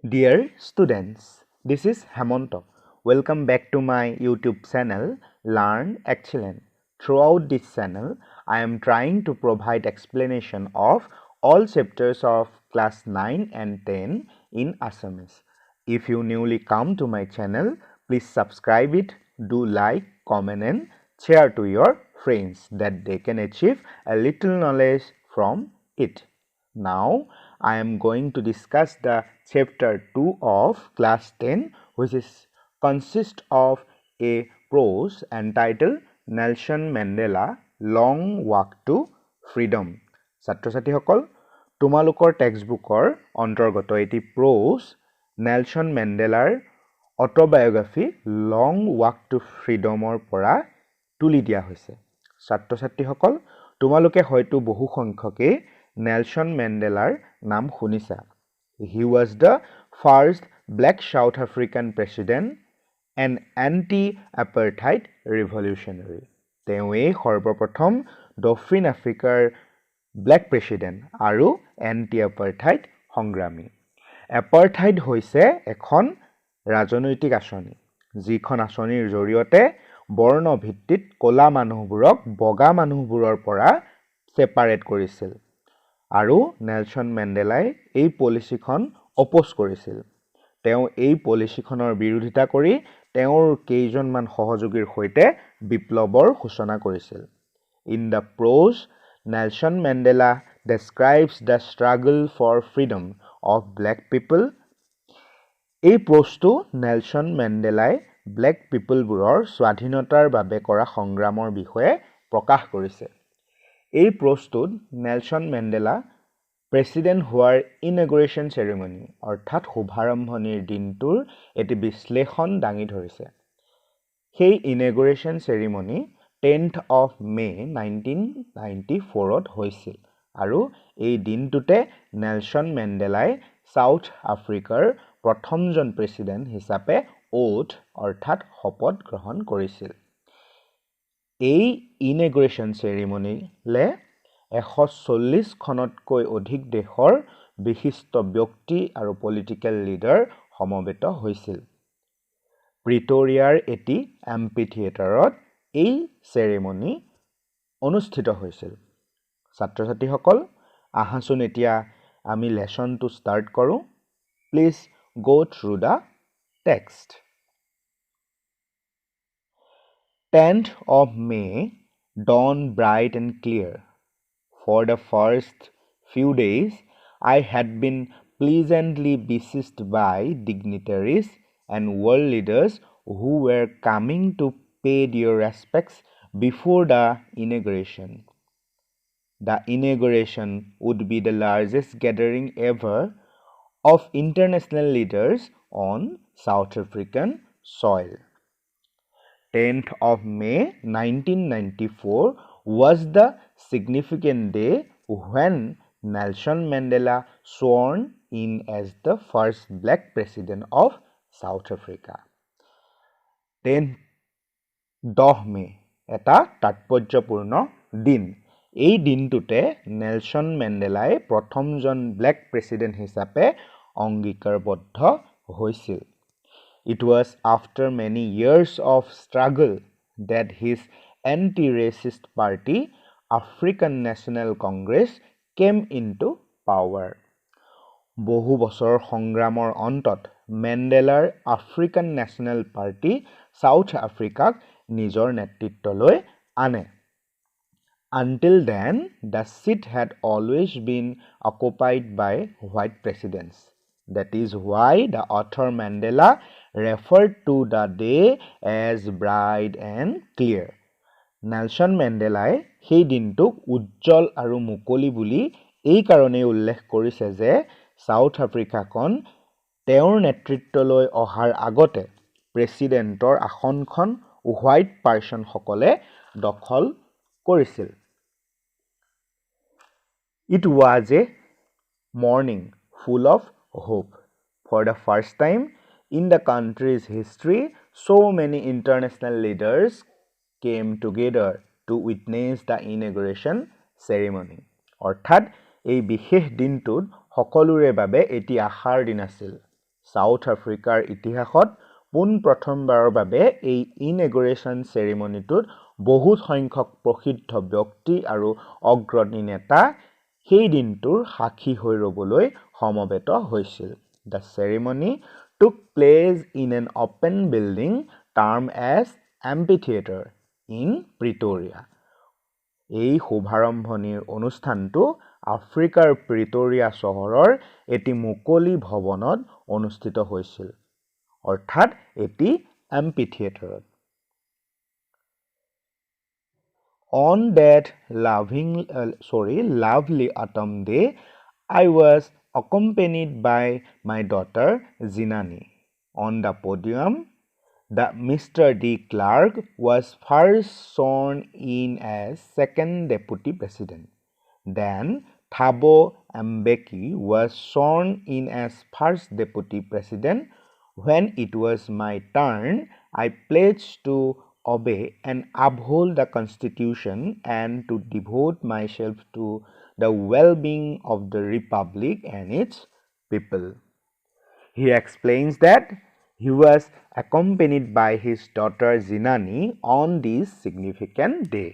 Dear students, this is Hemonto. Welcome back to my YouTube channel, Learn Excellent. Throughout this channel, I am trying to provide explanation of all chapters of class 9 and 10 in Assamese. If you newly come to my channel, please subscribe it, do like, comment and share to your friends that they can achieve a little knowledge from it. Now, I am going to discuss the chapter 2 of class 10, which consists of a prose entitled Nelson Mandela Long Walk to Freedom. ছাত্ৰ-ছাত্ৰীসকল তোমালোকৰ টেক্সটবুকৰ অন্তৰ্গত এটি prose Nelson মেণ্ডেলাৰ অটোবায়োগ্ৰাফি লং walk two ফ্ৰীডমৰ পৰা তুলি দিয়া হৈছে। ছাত্ৰ-ছাত্ৰীসকল তোমালোকে হয়তো বহু সংখ্যকে নেলসন মেণ্ডেলাৰ নাম শুনিছা। He was the first black South African president and anti-apartheid revolutionary. তেওঁৱে সৰ্বপ্ৰথম দক্ষিণ আফ্ৰিকাৰ ব্লেক প্ৰেসিডেন্ট আৰু এন্টি-apartheid সংগ্ৰামী। এপাৰ্থাইড হৈছে এখন ৰাজনৈতিক আঁচনি, যিখন আঁচনিৰ জৰিয়তে বৰ্ণ ভিত্তিত কলা মানুহবোৰক বগা মানুহবোৰৰ পৰা সেপাৰেট কৰিছিল। আৰু নেলসন মেণ্ডেলাই এই পলিচিখন অপোজ কৰিছিল। তেওঁ এই পলিচিখনৰ বিৰোধিতা কৰি তেওঁৰ কেইজনমান সহযোগীৰ সৈতে বিপ্লৱৰ সূচনা কৰিছিল। In the prose, Nelson Mandela describes the struggle for freedom of black people. এই প্ৰজটো নেলসন মেণ্ডেলাই ব্লেক পিপলবোৰৰ স্বাধীনতাৰ বাবে কৰা সংগ্ৰামৰ বিষয়ে প্ৰকাশ কৰিছে। এই প্ৰজটোত নেলসন মেণ্ডেলা প্ৰেসিডেন্ট হোৱাৰ ইনগ্ৰেশ্যন চেৰিমনি অৰ্থাৎ শুভাৰম্ভণিৰ দিনটোৰ এটি বিশ্লেষণ দাঙি ধৰিছে। সেই ইনগ্ৰেশ্যন চেৰিমনি 10th of May 1994ত হৈছিল আৰু এই দিনটোতে নেলসন মেণ্ডেলাই সাউথ আফ্ৰিকাৰ প্ৰথমজন প্ৰেসিডেন্ট হিচাপে ওথ অৰ্থাৎ শপত গ্ৰহণ কৰিছিল। এই ইনগ্ৰেশ্যন চেৰিমনিলে 140খনতকৈ অধিক দেশৰ বিশিষ্ট ব্যক্তি আৰু পলিটিক্যাল লিডাৰ সমবেত হৈছিল। প্ৰিটৰিয়াৰ এটি এম্পিথিয়েটাৰত এই চেৰিমনি অনুষ্ঠিত হৈছিল। ছাত্ৰ-ছাত্ৰীসকল আহাচোন এতিয়া আমি লেসনটো ষ্টাৰ্ট কৰোঁ। Please go through the text. 10th of May dawned bright and clear. For the first few days, I had been pleasantly besieged by dignitaries and world leaders who were coming to pay their respects before the inauguration. The inauguration would be the largest gathering ever of international leaders on South African soil. 10th of May 1994 was the significant day when Nelson Mandela sworn in as the first black president of South Africa. 10th May এটা তাৎপৰ্যপূৰ্ণ দিন। এই দিনটোতে Nelson মেণ্ডেলাই প্ৰথমজন black president হিচাপে অংগীকাৰবদ্ধ হৈছিল। It was after many years of struggle that his anti-racist party, African National Congress, came into power. বহু বছৰ সংগ্ৰামৰ অন্তত মেণ্ডেলাৰ আফ্ৰিকান নেশ্যনেল পাৰ্টি সাউথ আফ্ৰিকাক নিজৰ নেতৃত্বলৈ আনে। Until then, the seat had always been occupied by white presidents. That is why the author Mandela referred to the day as bright and clear. Nelson মেণ্ডেলাই সেই দিনটোক উজ্জ্বল আৰু মুকলি বুলি এই কাৰণেই উল্লেখ কৰিছে যে সাউথ আফ্ৰিকাখন তেওঁৰ নেতৃত্বলৈ অহাৰ আগতে প্ৰেসিডেন্টৰ আসনখন হোৱাইট পাৰ্চন সকলে দখল কৰিছিল। It was a morning full of hope. For the first time in the country's history, so many international leaders came together to witness the inauguration ceremony. অৰ্থাৎ এই বিশেষ দিনটোত সকলোৰে বাবে এটি আশাৰ দিন আছিল। সাউথ আফ্ৰিকাৰ ইতিহাসত পোনপ্ৰথমবাৰৰ বাবে এই ইনঅগ্ৰেশ্যন চেৰিমনিটোত বহুত সংখ্যক প্ৰসিদ্ধ ব্যক্তি আৰু অগ্ৰণী নেতা সেই দিনটোৰ সাক্ষী হৈ ৰ'বলৈ সমবেত হৈছিল। The ceremony took place in an open building termed as amphitheater in Pretoria. এই শুভাৰম্ভণিৰ অনুষ্ঠানটো আফ্ৰিকাৰ প্ৰিটৰিয়া চহৰৰ এটি মুকলি ভৱনত অনুষ্ঠিত হৈছিল, অৰ্থাৎ এটি এম্পিথিয়েটাৰত। On that lovely autumn day, I was accompanied by my daughter Zinani. On the podium, the Mr. D. Clark was first sworn in as second deputy president. Then Thabo Mbeki was sworn in as first deputy president. When it was my turn, I pledged to obey and uphold the Constitution and to devote myself to the well-being of the Republic and its people. He explains that he was accompanied by his daughter Zinani on this significant day.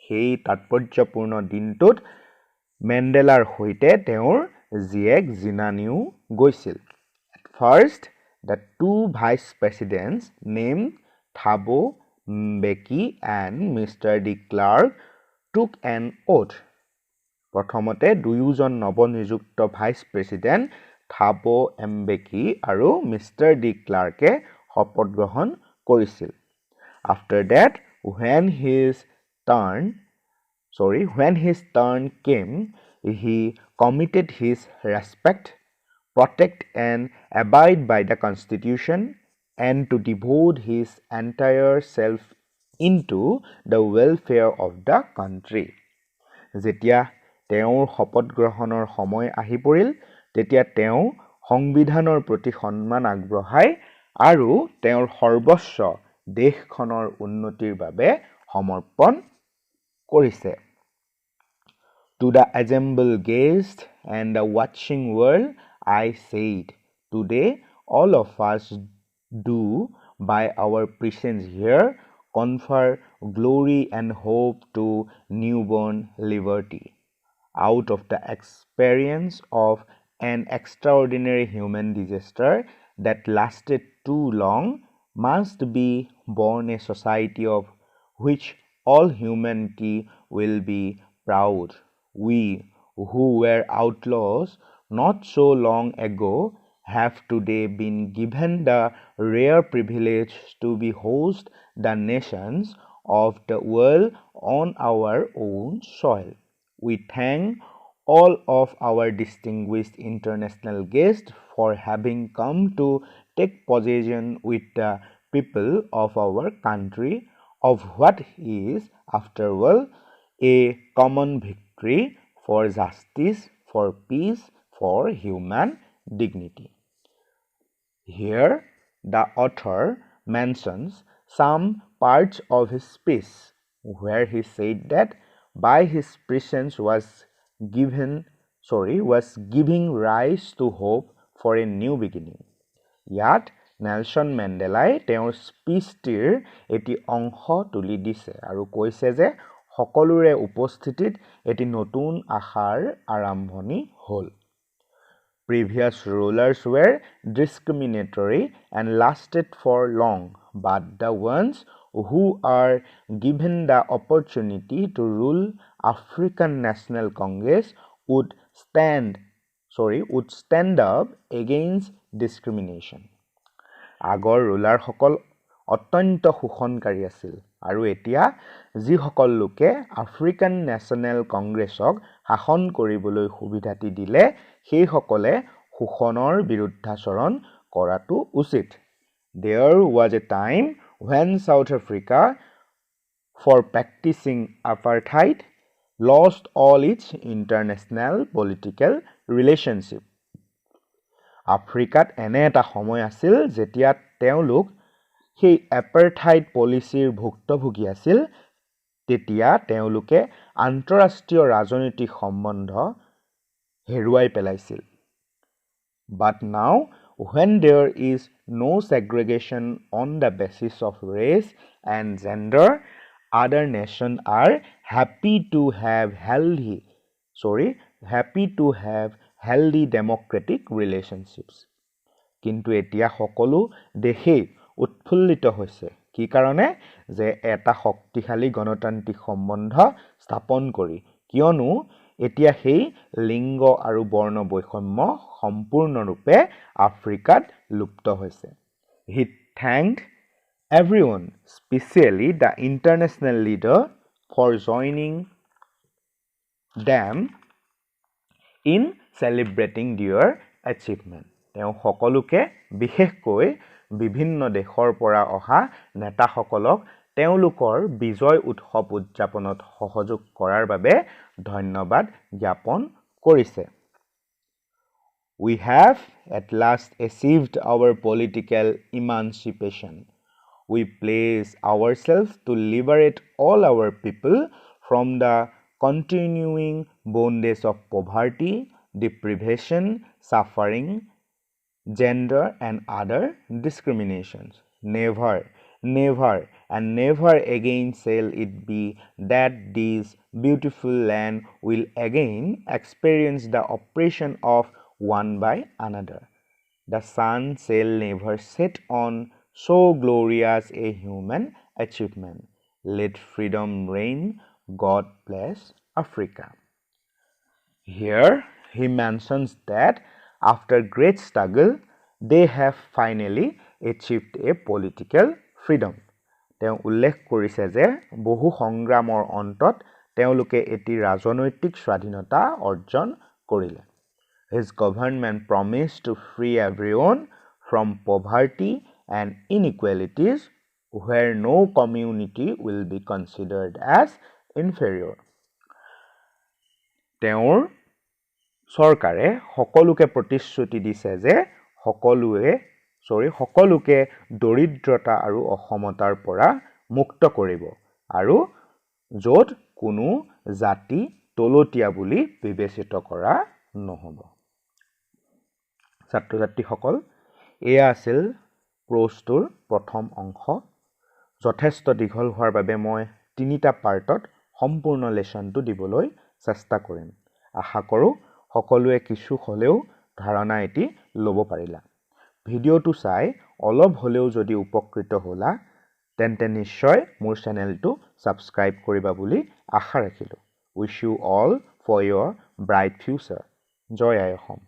সেই তাৎপৰ্যপূৰ্ণ দিনটোত মেণ্ডেলাৰ সৈতে তেওঁৰ জীয়েক জিনানিও গৈছিল। At first, the two vice presidents named Thabo Mbeki and Mr. D. Clark took an oath. প্ৰথমতে দুয়োজন নৱনিযুক্ত ভাইচ প্ৰেছিডেণ্ট থাবো এম্বেকি আৰু মিষ্টাৰ ডি ক্লাৰ্কে শপত গ্ৰহণ কৰিছিল। After that, when his turn came, he committed his respect, protect and abide by the Constitution and to devote his entire self into the welfare of the country. যেতিয়া তেওঁৰ শপত গ্ৰহণৰ সময় আহি পৰিল, তেতিয়া তেওঁ সংবিধানৰ প্ৰতি সন্মান আগবঢ়াই আৰু তেওঁৰ সৰ্বস্ব দেশখনৰ উন্নতিৰ বাবে সমৰ্পণ কৰিছে। To the assembled guests and the watching world, I said, today all of us do, by our presence here, confer glory and hope to newborn liberty. Out of the experience of an extraordinary human disaster that lasted too long, must be born a society of which all humanity will be proud. We, who were outlaws not so long ago, have today been given the rare privilege to be host the nations of the world on our own soil. We thank all of our distinguished international guests for having come to take possession with the people of our country of what is, after all, a common victory for justice, for peace, for human dignity. Here, the author mentions some parts of his speech where he said that by his presence was giving rise to hope for a new beginning. ইয়াত Nelson মেণ্ডেলাই তেওঁৰ স্পীচটিৰ এটি অংশ তুলি দিছে আৰু কৈছে যে সকলোৰে উপস্থিতিত এটি নতুন আশাৰ আৰম্ভণি হ'ল। Previous rulers were discriminatory and lasted for long, but the ones who are given the opportunity to rule African National Congress would stand up against discrimination. আগৰ ৰুলাৰসকল অত্যন্ত শোষণকাৰী আছিল আৰু এতিয়া যিসকল লোকে আফ্ৰিকান নেশ্যনেল কংগ্ৰেছক শাসন কৰিবলৈ সুবিধাটি দিলে সেইসকলে শোষণৰ বিৰুদ্ধাচৰণ কৰাটো উচিত। There was a time when South Africa, for practicing apartheid, lost all its international political relationship. আফ্ৰিকাত এনে এটা সময় আছিল যেতিয়া তেওঁলোক সেই এপাৰ্থাইড পলিচিৰ ভুক্তভোগী আছিল, তেতিয়া তেওঁলোকে আন্তঃৰাষ্ট্ৰীয় ৰাজনৈতিক সম্বন্ধ হেৰুৱাই পেলাইছিল। But now when there is no segregation on the basis of race and gender, other nations are happy to have healthy democratic relationships. কিন্তু এতিয়া সকলো দেশেই উৎফুল্লিত হৈছে কি কাৰণে যে এটা শক্তিশালী গণতান্ত্ৰিক সম্বন্ধ স্থাপন কৰি কিয়নো এতিয়া সেই লিংগ আৰু বৰ্ণ বৈষম্য সম্পূৰ্ণৰূপে আফ্ৰিকাত লুপ্ত হৈছে He thanked everyone, especially the international leader, for joining them in celebrating their achievement. তেওঁ সকলোকে বিশেষকৈ বিভিন্ন দেশৰ পৰা অহা নেতাসকলক তেওঁলোকৰ বিজয় উৎসৱ উদযাপনত সহযোগ কৰাৰ বাবে ধন্যবাদ জ্ঞাপন কৰিছে We have at last achieved our political emancipation. We place ourselves to liberate all our people from the continuing bondage of poverty, deprivation, suffering, gender and other discriminations. Never again shall it be that this beautiful land will again experience the oppression of one by another. The sun shall never set on so glorious a human achievement. Let freedom reign. God bless Africa. Here he mentions that after great struggle, they have finally achieved a political freedom. তেওঁ উল্লেখ কৰিছে যে বহু সংগ্ৰামৰ অন্তত তেওঁলোকে এটি ৰাজনৈতিক স্বাধীনতা অৰ্জন কৰিলে His government promised to free everyone from poverty and inequalities where no community will be considered as inferior. তেওঁৰ চৰকাৰে সকলোকে প্ৰতিশ্ৰুতি দিছে যে সকলোকে দৰিদ্ৰতা আৰু অসমতাৰ পৰা মুক্ত কৰিব আৰু য'ত কোনো জাতি তলতীয়া বুলি বিবেচিত কৰা নহব ছাত্ৰ-ছাত্ৰীসকল এয়া আছিল কোৰ্সটোৰ প্ৰথম অংশ যথেষ্ট দীঘল হোৱাৰ বাবে মই তিনিটা পাৰ্টত সম্পূৰ্ণ লেসনটো দিবলৈ চেষ্টা কৰিম আশা কৰোঁ সকলোৱে কিছু হলেও ধাৰণা এটি ল'ব পাৰিলা ভিডিঅ'টো চাই অলপ হলেও যদি উপকৃত হ'লা তেন্তে নিশ্চয় মোৰ চেনেলটো সাবস্ক্ৰাইব কৰিবা বুলি আশা ৰাখিলো Wish you all for your bright future. Jay I Assam